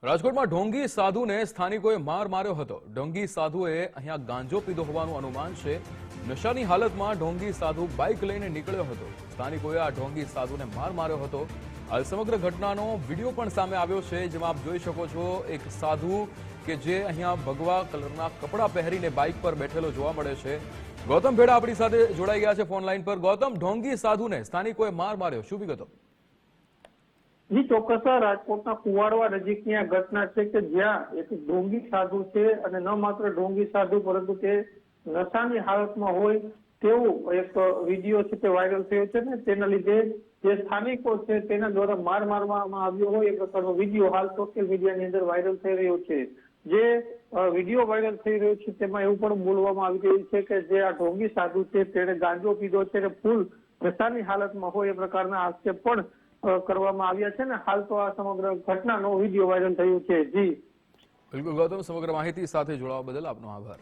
રાજકોટમાં ઢોંગી સાધુને સ્થાનિકોએ માર માર્યો હતો। ઢોંગી સાધુએ અહીંયા ગાંજો પીધો હોવાનું અનુમાન છે। નશાની હાલતમાં ઢોંગી સાધુ બાઇક લઈને નીકળ્યો હતો। સ્થાનિકોએ આ ઢોંગી સાધુને માર માર્યો હતો। હાલ સમગ્ર ઘટનાનો વિડીયો પણ સામે આવ્યો છે, જેમાં આપ જોઈ શકો છો એક સાધુ કે જે અહીંયા ભગવા કલરના કપડાં પહેરીને બાઇક પર બેઠેલો જોવા મળે છે। ગૌતમ ભેડા આપણી સાથે જોડાઈ ગયા છે ફોન લાઈન પર। ગૌતમ, ઢોંગી સાધુને સ્થાનિકોએ માર માર્યો, શું વિગતો? જી ચોક્કસ રાજકોટના કુવાડવા નજીકની આ ઘટના છે કે જ્યાં એક ઢોંગી સાધુ છે અને ન માત્ર ઢોંગી સાધુ પરંતુ તે નશાની હાલતમાં હોય તેવો એક વિડીયો છે તે વાયરલ થયો છે ને તેના લીધે જે સ્થાનિકો છે તેના દ્વારા માર મારવામાં આવ્યો હોય એ પ્રકારનો વિડીયો હાલ સોશિયલ મીડિયાની અંદર વાયરલ થઈ રહ્યો છે। જે વિડીયો વાયરલ થઈ રહ્યો છે તેમાં એવું પણ બોલવામાં આવી રહ્યું છે કે જે આ ઢોંગી સાધુ છે તેણે ગાંજો પીધો છે અને ફૂલ નશાની હાલતમાં હોય એ પ્રકારના આક્ષેપ પણ કરવામાં આવ્યા છે ને હાલ તો આ સમગ્ર ઘટનાનો વિડીયો વાયરલ થયો છે। જી બિલકુલ ગૌતમ, સમગ્ર માહિતી સાથે જોડાવા બદલ આપનો આભાર।